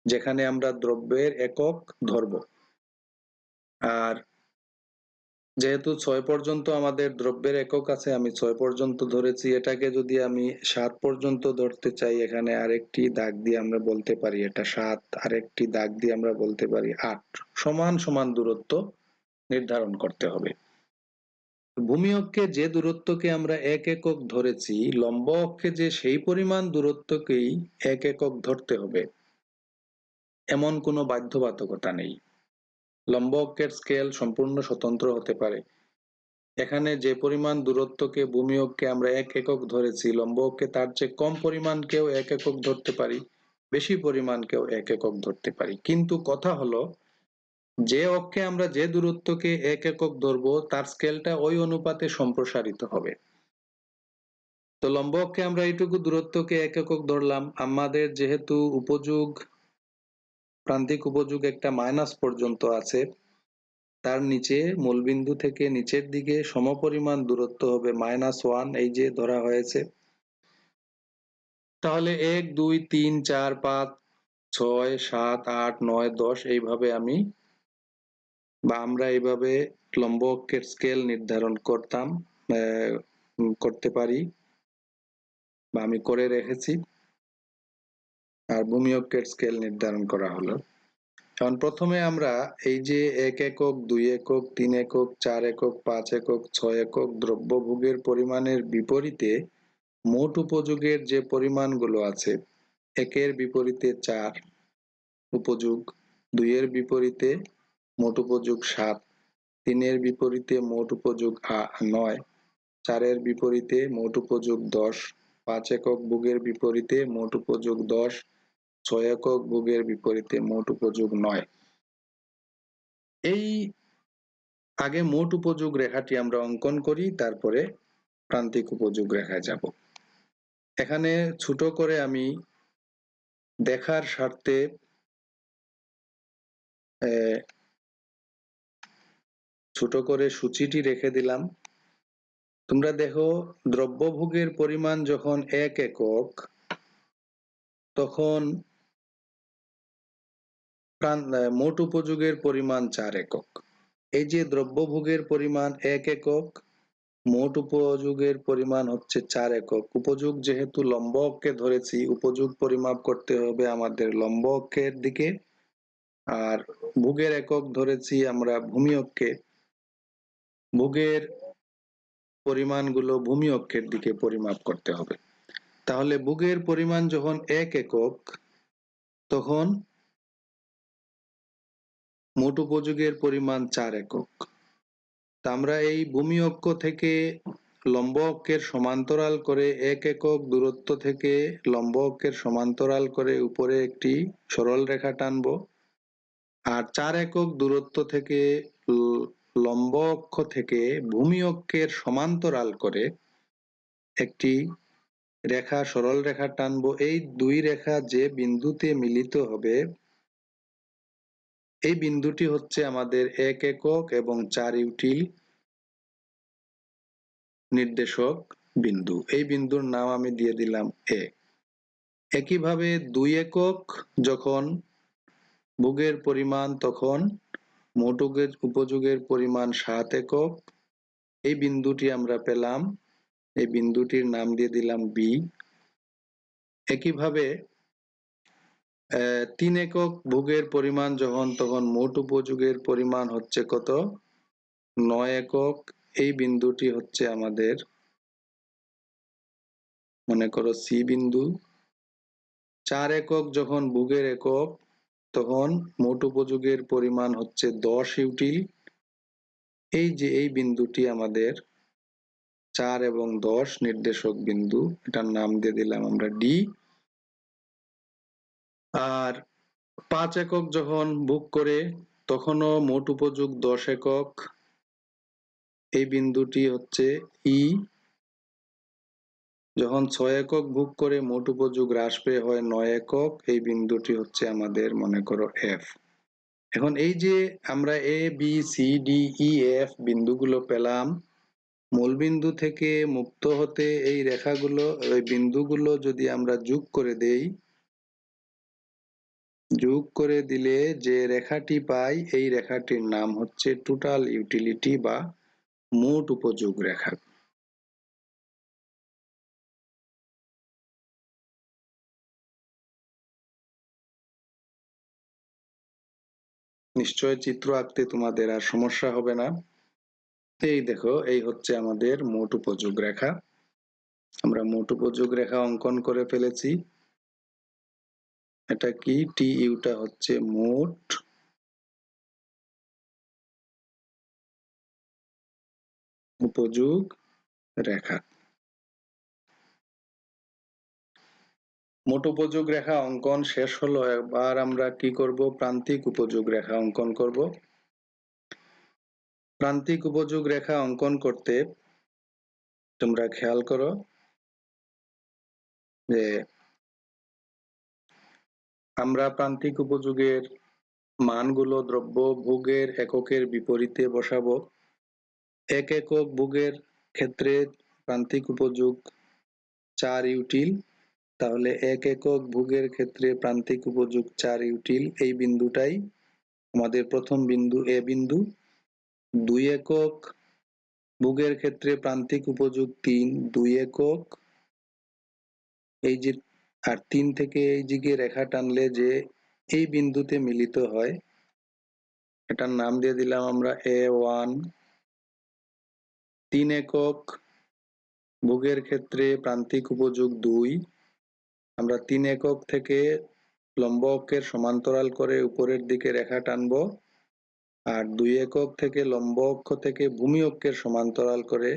S1: যেখানে আমরা দ্রব্যের একক ধরব। আর যেহেতু 6 পর্যন্ত আমাদের দ্রব্যের একক আছে, আমি 6 পর্যন্ত ধরেছি। এটাকে যদি আমি 7 পর্যন্ত ধরতে চাই, এখানে আরেকটি দাগ দিয়ে আমরা বলতে পারি এটা 7, আরেকটি দাগ দিয়ে আমরা বলতে পারি 8। সমান সমান দূরত্ব নির্ধারণ করতে হবে। ভূমি অক্ষে যে দূরত্বকে আমরা 1 একক ধরেছি, লম্ব অক্ষে যে সেই পরিমাণ দূরত্বকেই 1 একক ধরতে হবে, এমন কোনো বাধ্যবাধকতা নেই। লম্ব অক্ষের স্কেল সম্পূর্ণ স্বতন্ত্র হতে পারে। এখানে যে পরিমাণ দূরত্বকে ভূমি অক্ষে আমরা 1 একক ধরেছি, লম্ব অক্ষে তার চেয়ে কম পরিমাণকেও 1 একক ধরতে পারি, বেশি পরিমাণকেও 1 একক ধরতে পারি। কিন্তু কথা হলো, যে অক্ষে আমরা যে দূরত্বকে 1 একক ধরবো, তার স্কেলটা ওই অনুপাতে সম্প্রসারিত হবে। তো লম্ব অক্ষে আমরা এইটুকু দূরত্বকে 1 একক ধরলাম। আমাদের যেহেতু উপযোগ, প্রান্তিক উপযোগ একটা মাইনাস পর্যন্ত আছে, তার নিচে মূলবিন্দু থেকে নিচের দিকে সমপরিমাণ দূরত্ব হবে -1, এই যে ধরা হয়েছে। তাহলে 1, 2, 3, 4, 5, 6, 7, 8, 9, 10 এইভাবে আমরা এইভাবে লম্ব অক্ষের স্কেল নির্ধারণ করতে পারি, বা আমি করে রেখেছি। আর ভূমি অক্ষের স্কেল নির্ধারণ করা হলো। এখন প্রথমে আমরা এই যে 1 একক, 2 একক, 3 একক, 4 একক, 5 একক, 6 একক দ্রব্যভোগের পরিমাণের বিপরীতে মোট উপযোগের যে পরিমাণগুলো আছে, 1 এর বিপরীতে 4 উপযোগ, 2 এর বিপরীতে মোট উপযোগ 7, 3 এর বিপরীতে মোট উপযোগ 9, 4 এর বিপরীতে মোট উপযোগ 10, 5 একক ভোগের বিপরীতে মোট উপযোগ 10, 6 একক ভোগের বিপরীতে মোট উপযোগ 9। এই আগে মোট উপযোগ রেখাটি আমরা অঙ্কন করি, তারপরে প্রান্তিক উপযোগ রেখায় যাব। এখানে ছোট করে আমি দেখার স্বার্থে ছোট করে সূচিটি রেখে দিলাম। তোমরা দেখো, দ্রব্যভোগের পরিমাণ যখন 1 একক, তখন মোট উপযোগের পরিমাণ 4 একক। এই যে দ্রব্যভোগের পরিমাণ 1 একক, মোট উপযোগের পরিমাণ হচ্ছে 4 একক। উপযোগ যেহেতু লম্ব অক্ষে ধরেছি, উপযোগ পরিমাপ করতে হবে আমাদের লম্ব অক্ষের দিকে, আর ভোগের একক ধরেছি আমরা ভূমি অক্ষে, ভোগের পরিমাণগুলো ভূমি অক্ষের দিকে পরিমাপ করতে হবে। তাহলে ভোগের পরিমাণ যখন 1 একক, তখন মোট উপযোগের পরিমাণ 4 একক। তা আমরা এই ভূমি অক্ষ থেকে লম্ব অক্ষের সমান্তরাল করে 1 একক দূরত্ব থেকে লম্ব অক্ষের সমান্তরাল করে উপরে একটি সরল রেখা টানবো, আর 4 একক দূরত্ব থেকে লম্ব অক্ষ থেকে ভূমি অক্ষের সমান্তরাল করে একটি রেখা, সরল রেখা টানবো। এই দুই রেখা যে বিন্দুতে মিলিত হবে, এই বিন্দুটি হচ্ছে আমাদের 1 একক এবং 4 ইউটিল নির্দেশক বিন্দু। এই বিন্দুর নাম আমি দিয়ে দিলাম এ। একইভাবে 2 একক যখন ভোগের পরিমাণ, তখন মোট উপযোগের পরিমাণ 7 একক। এই বিন্দুটি আমরা পেলাম এই বিন্দুটির নাম দিয়ে দিলাম বি। একইভাবে 3 একক ভোগের পরিমাণ যখন, তখন মোট উপযোগের পরিমাণ হচ্ছে কত? 9 একক। এই বিন্দুটি হচ্ছে আমাদের মনে করো সি বিন্দু। 4 একক যখন ভোগের একক, তখন মোট উপযোগের পরিমাণ হচ্ছে 10 ইউটিল। এই যে এই বিন্দুটি আমাদের 4 এবং 10 নির্দেশক বিন্দু, এটার নাম দিয়ে দিলাম আমরা ডি। আর 5 একক যখন ভোগ করে, তখনও মোট উপযোগ 10 একক। এই বিন্দুটি হচ্ছে ই। যখন 6 একক ভোগ করে মোট উপযোগ হ্রাস পেয়ে হয় 9 একক, এই বিন্দুটি হচ্ছে আমাদের মনে করো এফ। এখন এই যে আমরা A B C D E F বিন্দুগুলো পেলাম, মূলবিন্দু থেকে মুক্ত হতে এই রেখাগুলো, এই বিন্দুগুলো যদি আমরা যোগ করে দেই, যোগ করে দিলে যে রেখাটি পাই, এই রেখাটির নাম হচ্ছে টোটাল ইউটিলিটি বা মোট উপযোগ রেখা। নিশ্চয় চিত্র আঁকতে তোমাদের আর সমস্যা হবে না। এই দেখো, এই হচ্ছে আমাদের মোট উপযোগ রেখা। আমরা মোট উপযোগ রেখা অঙ্কন করে ফেলেছি। এটা কি? টি ইউটা হচ্ছে মোট উপযোগ রেখা। মোট উপযোগ রেখা অঙ্কন শেষ হলো। এবার আমরা কি করব? প্রান্তিক উপযোগ রেখা অঙ্কন করব। প্রান্তিক উপযোগ রেখা অঙ্কন করতে তোমরা খেয়াল করো যে আমরা প্রান্তিক উপযোগের মানগুলো দ্রব্য ভোগের এককের বিপরীতে বসাবো। 1 একক ভোগের ক্ষেত্রে প্রান্তিক উপযোগ 4 ইউটিল, তাহলে 1 একক ভোগের ক্ষেত্রে প্রান্তিক উপযোগ 4 ইউটিল। এই বিন্দুটাই আমাদের প্রথম বিন্দু, এ বিন্দু। 2 একক ভোগের ক্ষেত্রে প্রান্তিক উপযোগ 3, 2 একক। এই যে, আর 3 থেকে এই দিকে রেখা টানলে যে এই বিন্দুতে মিলিত হয়, এটার নাম দিয়ে দিলাম আমরা A1। 3 একক ভোগের ক্ষেত্রে প্রান্তিক উপযোগ 2। আমরা 3 একক থেকে লম্ব অক্ষের সমান্তরাল করে উপরের দিকে রেখা টানবো, আর 2 একক থেকে লম্ব অক্ষ থেকে ভূমি অক্ষের সমান্তরাল করে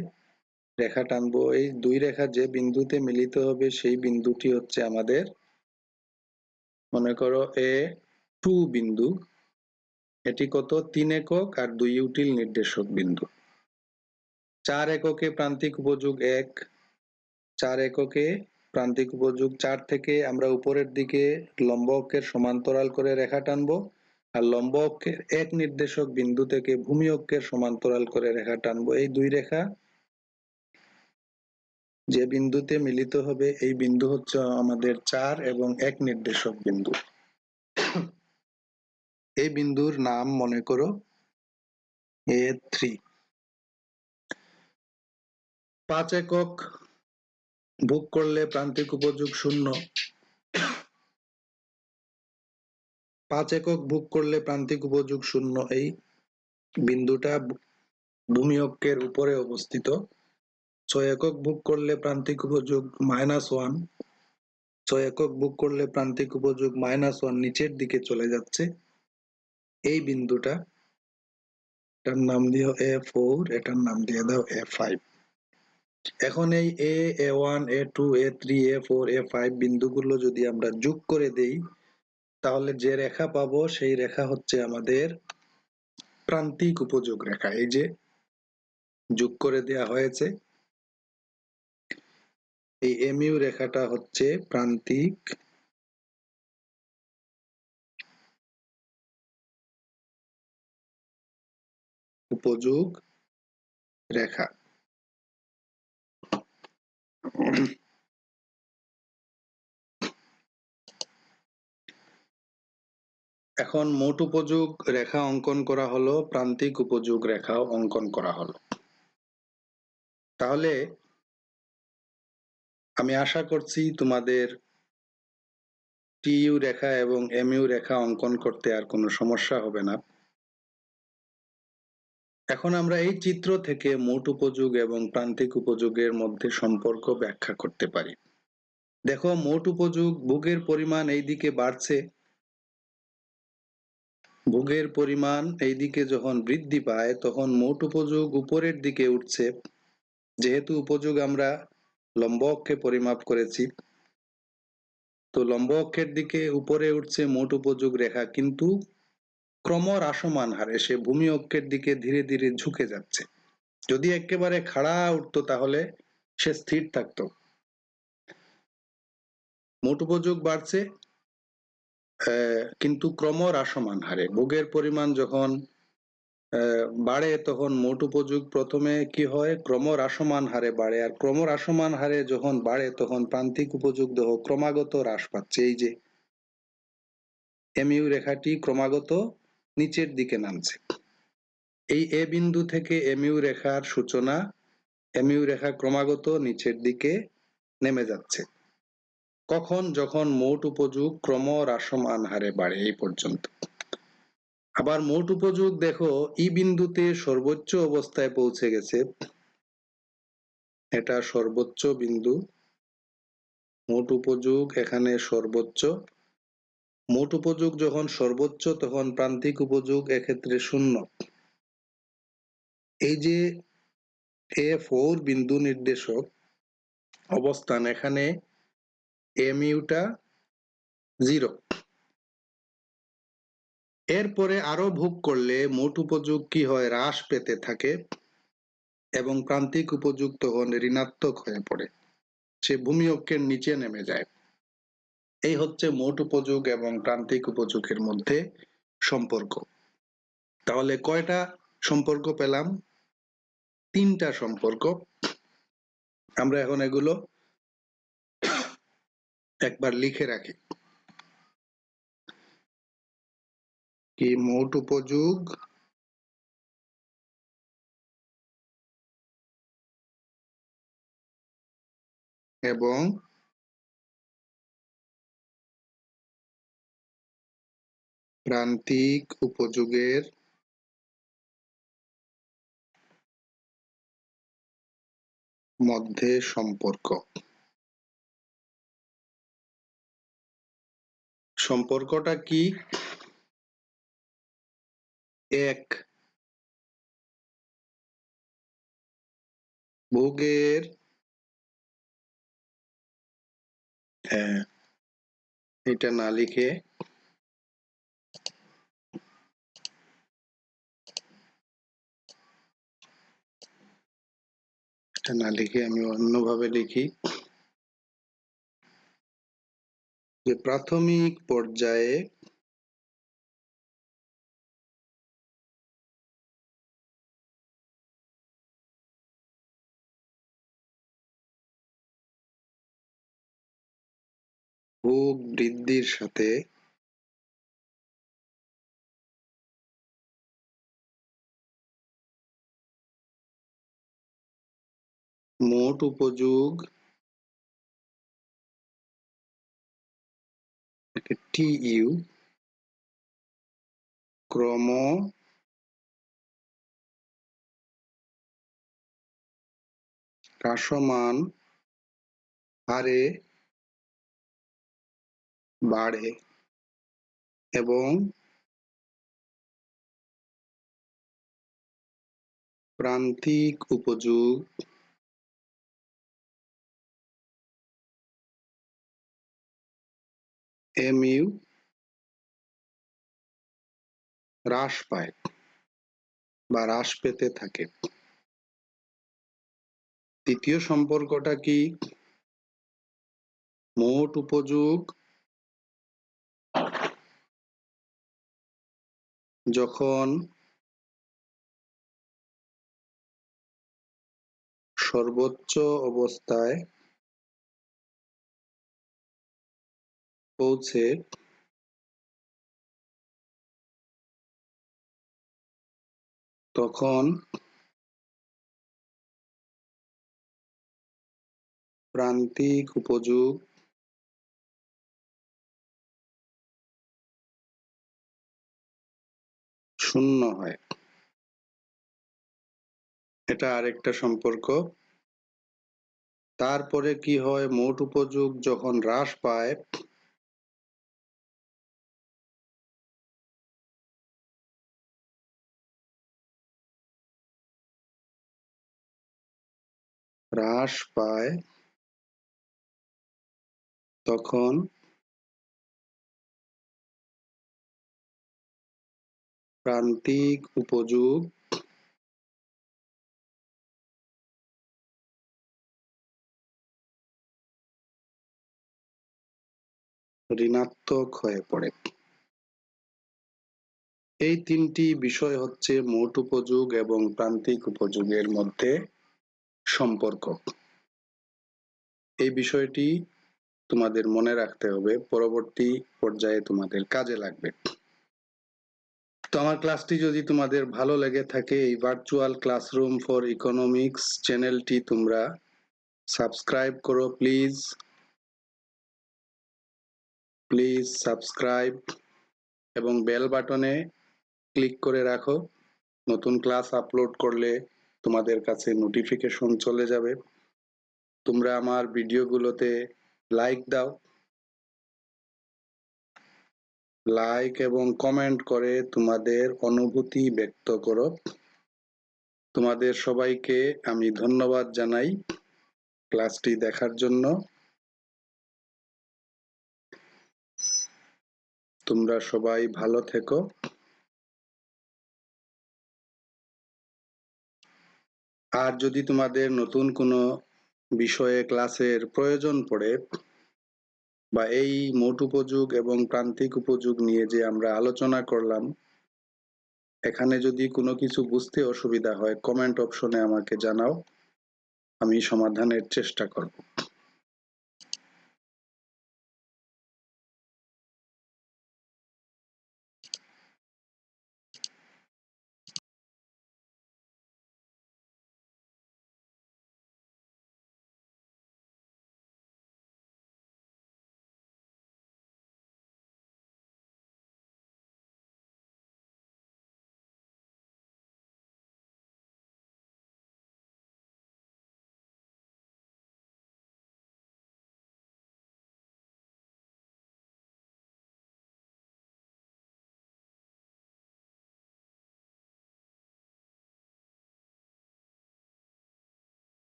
S1: রেখা টানবো। এই দুই রেখা যে বিন্দুতে মিলিত হবে, সেই বিন্দুটি হচ্ছে আমাদের মনে করো A2 বিন্দু। এটি কত? 3 একক আর 2 ইউটিল নির্দেশক বিন্দু। 4 এককে প্রান্তিক উপযোগ 1। 4 এককে প্রান্তিক উপযোগ 4 থেকে আমরা উপরের দিকে লম্ব অক্ষের সমান্তরাল করে রেখা টানবো, আর লম্ব অক্ষের 1 নির্দেশক বিন্দু থেকে ভূমি অক্ষের সমান্তরাল করে রেখা টানবো। এই দুই রেখা যে বিন্দুতে মিলিত হবে, এই বিন্দু হচ্ছে আমাদের 4 এবং 1 নির্দেশক বিন্দু। এই বিন্দুর নাম মনে করো A3। 5 একক ভোগ করলে প্রান্তিক উপযোগ 0। 5 একক ভোগ করলে প্রান্তিক উপযোগ 0। এই বিন্দুটা ভূমি অক্ষের উপরে অবস্থিত। 6 একক ভোগ করলে প্রান্তিক উপযোগ -1। 6 একক ভোগ করলে প্রান্তিক উপযোগ -1 নিচের দিকে চলে যাচ্ছে। এই বিন্দুটা, এটার নাম দিও A4, এটার নাম দিয়ে দাও A5। এখন এই A1, A2, A3, A4, A5 বিন্দুগুলো যদি আমরা যোগ করে দেই, তাহলে যে রেখা পাবো সেই রেখা হচ্ছে আমাদের প্রান্তিক উপযোগ রেখা। এই যে যোগ করে দেয়া হয়েছে, এই MU রেখাটা হচ্ছে প্রান্তিক উপযোগ রেখা। এখন মোট উপযোগ রেখা অঙ্কন করা হলো, প্রান্তিক উপযোগ রেখাও অঙ্কন করা হলো। তাহলে আমি আশা করছি তোমাদের টিইউ রেখা এবং এমইউ রেখা অঙ্কন করতে আর কোনো সমস্যা হবে না। এখন আমরা এই চিত্র থেকে মোট উপযোগ এবং প্রান্তিক উপযোগের মধ্যে সম্পর্ক ব্যাখ্যা করতে পারি। দেখো, মোট উপযোগ ভোগের পরিমাণ এইদিকে বাড়ছে, ভোগের পরিমাণ এইদিকে যখন বৃদ্ধি পায় তখন মোট উপযোগ উপরের দিকে উঠছে। যেহেতু উপযোগ আমরা লম্ব অক্ষে পরিমাপ করেছি, তো লম্ব অক্ষের দিকে উপরে উঠছে মোট উপযোগ রেখা, কিন্তু ক্রমহ্রাসমান হারে সে ভূমি অক্ষের দিকে ধীরে ধীরে ঝুঁকে যাচ্ছে। যদি একেবারে খাড়া উঠতো তাহলে সে স্থির থাকতো। মোট উপযোগ বাড়ছে কিন্তু ক্রমহ্রাসমান হারে। ভোগের পরিমাণ যখন বাড়ে তখন মোট উপযোগ প্রথমে কি হয়, ক্রমহ্রাসমান হারে বাড়ে, আর ক্রমহ্রাসমান হারে যখন বাড়ে তখন প্রান্তিক উপযোগ দেখো ক্রমাগত হ্রাস পাচ্ছে। এই যে এমইউ রেখাটি ক্রমাগত নিচের দিকে নামছে। এই এ বিন্দু থেকে এমইউ রেখার সূচনা, এমইউ রেখা ক্রমাগত নিচের দিকে নেমে যাচ্ছে। কখন? যখন মোট উপযোগ ক্রমহ্রাসমান হারে বাড়ে, এই পর্যন্ত। আবার মোট উপযোগ দেখো ই বিন্দুতে সর্বোচ্চ অবস্থায় পৌঁছে গেছে, এটা সর্বোচ্চ বিন্দু। মোট উপযোগ এখানে সর্বোচ্চ। মোট উপযোগ যখন সর্বোচ্চ তখন প্রান্তিক উপযোগ এক্ষেত্রে শূন্য। এই যে A4 বিন্দু নির্দেশক অবস্থান, এখানে এমইউটা 0। এরপরে আরো ভোগ করলে মোট উপযোগ কি হয়, হ্রাস পেতে থাকে এবং প্রান্তিক উপযোগ তখন ঋণাত্মক হয়ে পড়ে, সে ভূমি অক্ষের নিচে নেমে যায়। এই হচ্ছে মোট উপযোগ এবং প্রান্তিক উপযোগের মধ্যে সম্পর্ক। তাহলে কয়টা সম্পর্ক পেলাম? 3টা সম্পর্ক। আমরা এখন এগুলো একবার লিখে রাখি। কি? মোট উপযোগ এবং প্রান্তিক উপযোগের মধ্যে সম্পর্ক। সম্পর্কটা কি? 1, ভোগের এটা না লিখে আমি অন্যভাবে লিখি, যে প্রাথমিক পর্যায়ে ভোগ বৃদ্ধির সাথে মোট উপযোগ টিইউ ক্রম হ্রাসমান হারে বাড়ে এবং প্রান্তিক উপযোগ এমইউ হ্রাস পায় বা হ্রাস পেতে থাকে। তৃতীয় সম্পর্কটা কি? মোট উপযোগ যখন সর্বোচ্চ অবস্থায় পৌঁছে তখন প্রান্তিক উপযোগ শূন্য হয়, এটা আরেকটা সম্পর্ক। তারপরে কি হয়, মোট উপযোগ যখন হ্রাস পায় তখন প্রান্তিক উপযোগ ঋণাত্মক হয়ে পড়ে। এই তিনটি বিষয় হচ্ছে মোট উপযোগ এবং প্রান্তিক উপযোগের মধ্যে সম্পর্ক। এই বিষয়টি তোমাদের মনে রাখতে হবে, পরবর্তী পর্যায়ে তোমাদের কাজে লাগবে। তো আমার ক্লাসটি যদি তোমাদের ভালো লেগে থাকে, এই ভার্চুয়াল ক্লাসরুম ফর ইকোনমিক্স চ্যানেলটি তোমরা সাবস্ক্রাইব করো প্লিজ সাবস্ক্রাইব এবং বেল বাটনে ক্লিক করে রাখো। নতুন ক্লাস আপলোড করলে তোমাদের কাছে নোটিফিকেশন চলে যাবে। তোমরা আমার ভিডিওগুলোতে লাইক দাও, লাইক এবং কমেন্ট করে তোমাদের অনুভূতি ব্যক্ত করো। তোমাদের সবাইকে আমি ধন্যবাদ জানাই ক্লাসটি দেখার জন্য। তোমরা সবাই ভালো থেকো। আর যদি তোমাদের নতুন কোনো বিষয়ে ক্লাসের প্রয়োজন পড়ে বা এই মোট উপযোগ এবং প্রান্তিক উপযোগ নিয়ে যে আমরা আলোচনা করলাম, এখানে যদি কোনো কিছু বুঝতে অসুবিধা হয় কমেন্ট অপশনে আমাকে জানাও, আমি সমাধানের চেষ্টা করব।